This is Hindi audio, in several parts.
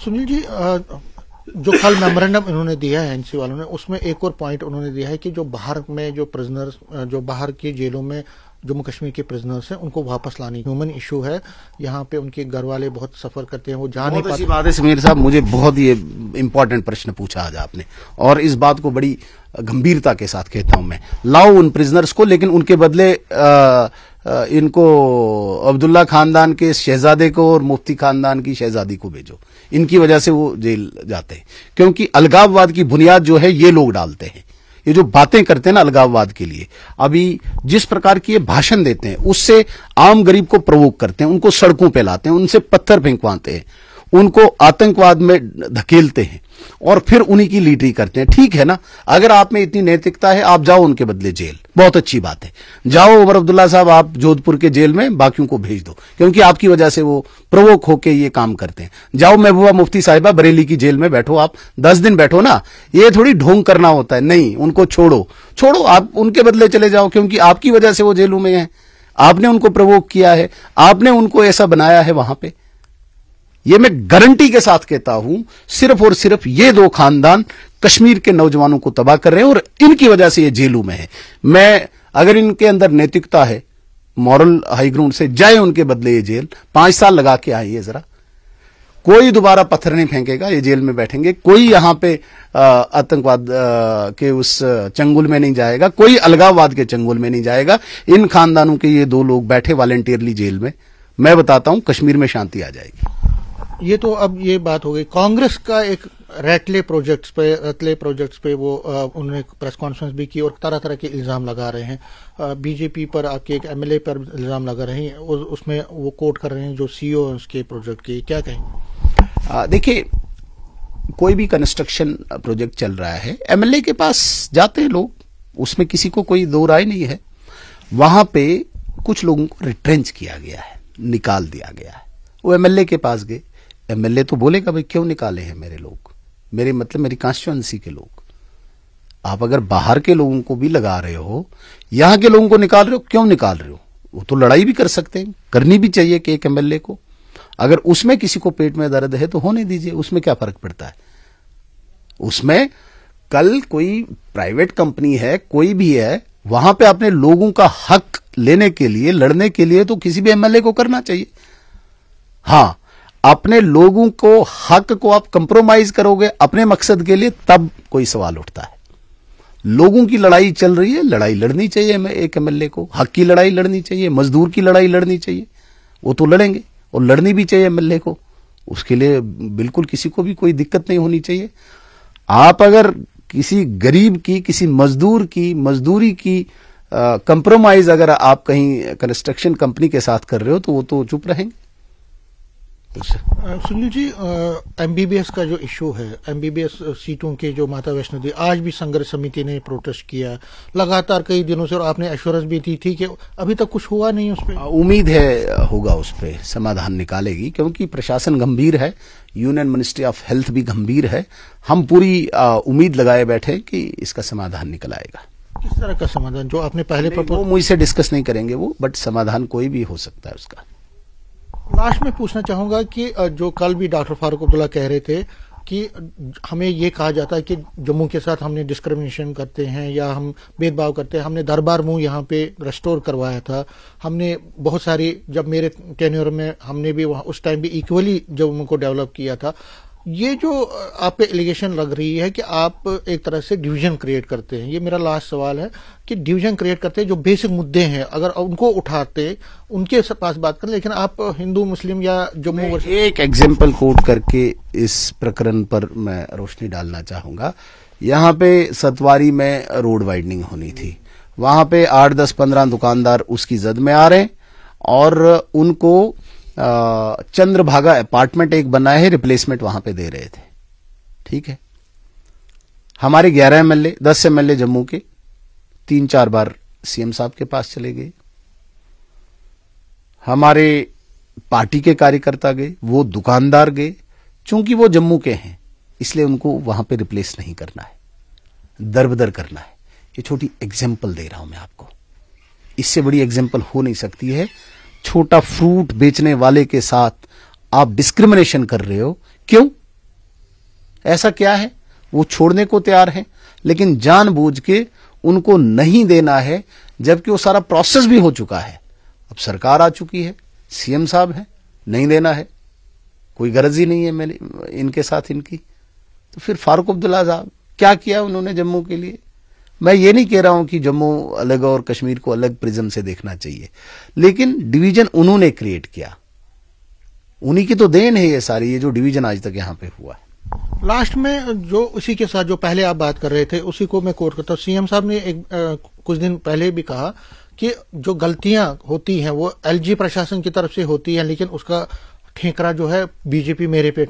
सुनील जी, जो कल मेमोरेंडम इन्होंने दिया है एनसी वालों ने, उसमें एक और पॉइंट उन्होंने दिया है कि जो बाहर में जो प्रिजनर्स, जो बाहर की जेलों में जम्मू कश्मीर के प्रिजनर्स हैं, उनको वापस लानी ह्यूमन इशू है। यहाँ पे उनके घर वाले बहुत सफर करते हैं, वो जा नहीं पाते। अच्छी बात है समीर साहब, मुझे बहुत ही इंपॉर्टेंट प्रश्न पूछा आज आपने, और इस बात को बड़ी गंभीरता के साथ कहता हूं मैं। लाओ उन प्रिजनर्स को, लेकिन उनके बदले इनको अब्दुल्ला खानदान के शहजादे को और मुफ्ती खानदान की शहजादी को भेजो। इनकी वजह से वो जेल जाते हैं, क्योंकि अलगाववाद की बुनियाद जो है ये लोग डालते हैं। ये जो बातें करते हैं ना अलगाववाद के लिए, अभी जिस प्रकार की ये भाषण देते हैं, उससे आम गरीब को प्रवोक करते हैं, उनको सड़कों पे लाते हैं, उनसे पत्थर फेंकवाते हैं, उनको आतंकवाद में धकेलते हैं और फिर उन्हीं की लीडरी करते हैं। ठीक है ना, अगर आप में इतनी नैतिकता है, आप जाओ उनके बदले जेल, बहुत अच्छी बात है। जाओ उमर अब्दुल्ला साहब, आप जोधपुर के जेल में बाकियों को भेज दो, क्योंकि आपकी वजह से वो प्रवोक होके ये काम करते हैं। जाओ महबूबा मुफ्ती साहिबा बरेली की जेल में बैठो, आप 10 दिन बैठो ना। ये थोड़ी ढोंग करना होता है, नहीं, उनको छोड़ो, आप उनके बदले चले जाओ, क्योंकि आपकी वजह से वो जेलों में हैं। आपने उनको प्रवोक किया है, आपने उनको ऐसा बनाया है वहां पे। ये मैं गारंटी के साथ कहता हूं, सिर्फ और सिर्फ ये दो खानदान कश्मीर के नौजवानों को तबाह कर रहे हैं और इनकी वजह से ये जेलों में है। मैं, अगर इनके अंदर नैतिकता है, मॉरल हाई ग्राउंड से जाए उनके बदले ये जेल, 5 साल लगा के आइए जरा। कोई दोबारा पत्थर नहीं फेंकेगा, ये जेल में बैठेंगे। कोई यहां पे आतंकवाद के उस चंगुल में नहीं जाएगा, कोई अलगाववाद के चंगुल में नहीं जाएगा। इन खानदानों के ये दो लोग बैठे वॉलंटियरली जेल में, मैं बताता हूं कश्मीर में शांति आ जाएगी। ये तो अब ये बात हो गई कांग्रेस का एक रतले प्रोजेक्ट्स पे वो उन्होंने प्रेस कॉन्फ्रेंस भी की और तरह तरह के इल्जाम लगा रहे हैं। बीजेपी पर, आपके एक एमएलए पर इल्जाम लगा रहे हैं और उसमें वो कोट कर रहे हैं जो सीईओ उसके प्रोजेक्ट के। क्या कहेंगे? देखिए, कोई भी कंस्ट्रक्शन प्रोजेक्ट चल रहा है, एमएलए के पास जाते हैं लोग, उसमें किसी को कोई दो राय नहीं है। वहां पे कुछ लोगों को रिट्रेंच किया गया है, निकाल दिया गया है। वो एमएलए के पास गए, एमएलए तो बोलेगा भाई क्यों निकाले हैं मेरे लोग, मेरे मतलब मेरी कॉन्स्टिट्यूएंसी के लोग। आप अगर बाहर के लोगों को भी लगा रहे हो, यहां के लोगों को निकाल रहे हो, क्यों निकाल रहे हो? वो तो लड़ाई भी कर सकते हैं, करनी भी चाहिए कि एक एमएलए को, अगर उसमें किसी को पेट में दर्द है तो होने दीजिए, उसमें क्या फर्क पड़ता है। उसमें कल कोई प्राइवेट कंपनी है, कोई भी है, वहां पे अपने लोगों का हक लेने के लिए, लड़ने के लिए तो किसी भी एमएलए को करना चाहिए। हां, अपने लोगों को, हक को आप कंप्रोमाइज करोगे अपने मकसद के लिए, तब कोई सवाल उठता है। लोगों की लड़ाई चल रही है, लड़ाई लड़नी चाहिए एक एमएलए को, हक की लड़ाई लड़नी चाहिए, मजदूर की लड़ाई लड़नी चाहिए, वो तो लड़ेंगे और लड़नी भी चाहिए एमएलए को। उसके लिए बिल्कुल किसी को भी कोई दिक्कत नहीं होनी चाहिए। आप अगर किसी गरीब की, किसी मजदूर की मजदूरी की कंप्रोमाइज अगर आप कहीं कंस्ट्रक्शन कंपनी के साथ कर रहे हो तो वो तो चुप रहेंगे। सुनील जी, एमबीबीएस का जो इशू है, एमबीबीएस सीटों के जो माता वैष्णो देवी, आज भी संघर्ष समिति ने प्रोटेस्ट किया लगातार कई दिनों से, और आपने एश्योरेंस भी दी थी कि अभी तक कुछ हुआ नहीं उस पर। उम्मीद है होगा, उस पर समाधान निकालेगी, क्योंकि प्रशासन गंभीर है, यूनियन मिनिस्ट्री ऑफ हेल्थ भी गंभीर है। हम पूरी उम्मीद लगाए बैठे कि इसका समाधान निकल आएगा। किस तरह का समाधान? जो आपने पहले वो मुझसे डिस्कस नहीं करेंगे वो, बट समाधान कोई भी हो सकता है उसका। लास्ट में पूछना चाहूंगा कि जो कल भी डॉक्टर फारूक अब्दुल्ला कह रहे थे कि हमें ये कहा जाता है कि जम्मू के साथ हमने डिस्क्रिमिनेशन करते हैं या हम भेदभाव करते हैं। हमने दरबार मुंह यहाँ पे रेस्टोर करवाया था, हमने बहुत सारी, जब मेरे टेन्योर में हमने भी वहाँ उस टाइम भी इक्वली जम्मू को डेवलप किया था। ये जो आप पे एलिगेशन लग रही है कि आप एक तरह से डिवीजन क्रिएट करते हैं, ये मेरा लास्ट सवाल है कि डिवीजन क्रिएट करते हैं, जो बेसिक मुद्दे हैं अगर उनको उठाते, उनके पास बात करें, लेकिन आप हिंदू मुस्लिम या जम्मू। एक एग्जाम्पल कोट करके इस प्रकरण पर मैं रोशनी डालना चाहूंगा। यहाँ पे सतवारी में रोड वाइडनिंग होनी थी, वहां पे 8, 10, 15 दुकानदार उसकी जद में आ रहे हैं और उनको चंद्रभागा अपार्टमेंट एक बना है, रिप्लेसमेंट वहां पे दे रहे थे। ठीक है, हमारे 11 एमएलए, 10 एमएलए जम्मू के 3-4 बार सीएम साहब के पास चले गए, हमारे पार्टी के कार्यकर्ता गए, वो दुकानदार गए। चूंकि वो जम्मू के हैं इसलिए उनको वहां पे रिप्लेस नहीं करना है, दरबदर करना है। ये छोटी एग्जाम्पल दे रहा हूं मैं आपको, इससे बड़ी एग्जाम्पल हो नहीं सकती है। छोटा फ्रूट बेचने वाले के साथ आप डिस्क्रिमिनेशन कर रहे हो, क्यों? ऐसा क्या है? वो छोड़ने को तैयार हैं, लेकिन जानबूझ के उनको नहीं देना है, जबकि वो सारा प्रोसेस भी हो चुका है। अब सरकार आ चुकी है, सीएम साहब है, नहीं देना है, कोई गरज ही नहीं है मेरे इनके साथ इनकी। तो फिर फारूक अब्दुल्ला साहब क्या किया उन्होंने जम्मू के लिए? मैं ये नहीं कह रहा हूं कि जम्मू अलग और कश्मीर को अलग प्रिज्म से देखना चाहिए, लेकिन डिवीजन उन्होंने क्रिएट किया, उन्हीं की तो देन है ये सारी, ये जो डिवीजन आज तक यहां पे हुआ है। लास्ट में जो उसी के साथ जो पहले आप बात कर रहे थे उसी को मैं कोट करता हूं। सीएम साहब ने कुछ दिन पहले भी कहा कि जो गलतियां होती हैं वो एलजी प्रशासन की तरफ से होती है, लेकिन उसका ठेकरा जो है बीजेपी मेरे पे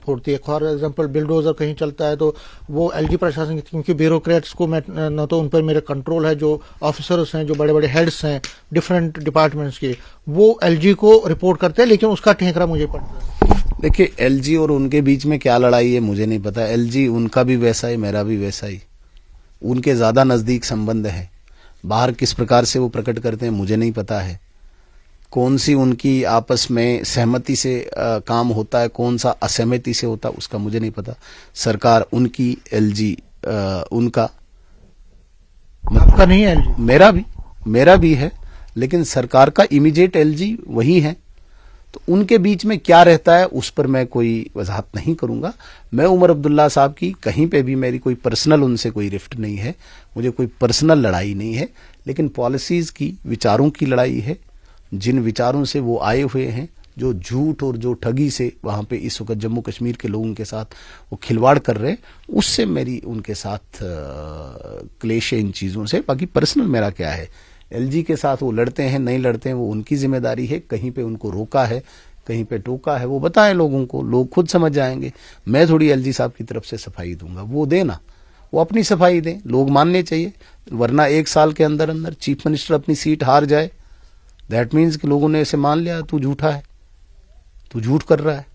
फोड़ती है। फॉर एग्जांपल बिलडोजर कहीं चलता है तो वो एलजी प्रशासन, क्योंकि ब्यूरोक्रेट्स को मैं न तो उन पर मेरा कंट्रोल है, जो ऑफिसर्स हैं, जो बड़े बड़े हेड्स हैं डिफरेंट डिपार्टमेंट्स के, वो एलजी को रिपोर्ट करते हैं, लेकिन उसका ठेकरा मुझे पड़ता है। देखिए, एलजी और उनके बीच में क्या लड़ाई है मुझे नहीं पता। एलजी उनका भी वैसा ही, मेरा भी वैसा ही, उनके ज्यादा नजदीक संबंध है। बाहर किस प्रकार से वो प्रकट करते हैं मुझे नहीं पता है। कौन सी उनकी आपस में सहमति से काम होता है, कौन सा असहमति से होता है, उसका मुझे नहीं पता। सरकार उनकी, एलजी उनका, आपका नहीं है एलजी? मेरा भी है, लेकिन सरकार का इमीडिएट एलजी वही है। तो उनके बीच में क्या रहता है उस पर मैं कोई वजाहत नहीं करूंगा। मैं उमर अब्दुल्ला साहब की कहीं पे भी मेरी कोई पर्सनल उनसे कोई रिफ्ट नहीं है, मुझे कोई पर्सनल लड़ाई नहीं है, लेकिन पॉलिसीज की, विचारों की लड़ाई है। जिन विचारों से वो आए हुए हैं, जो झूठ और जो ठगी से वहां पे इस वक्त जम्मू कश्मीर के लोगों के साथ वो खिलवाड़ कर रहे हैं, उससे मेरी उनके साथ क्लेश है इन चीजों से। बाकी पर्सनल मेरा क्या है, एलजी के साथ वो लड़ते हैं नहीं लड़ते हैं वो उनकी जिम्मेदारी है। कहीं पे उनको रोका है, कहीं पे टोका है, वो बताएं लोगों को, लोग खुद समझ जाएंगे। मैं थोड़ी एलजी साहब की तरफ से सफाई दूंगा, वो देना, वो अपनी सफाई दें, लोग मानने चाहिए। वरना 1 साल के अंदर अंदर चीफ मिनिस्टर अपनी सीट हार जाए, दैट मीन्स कि लोगों ने ऐसे मान लिया तू झूठा है, तू झूठ कर रहा है।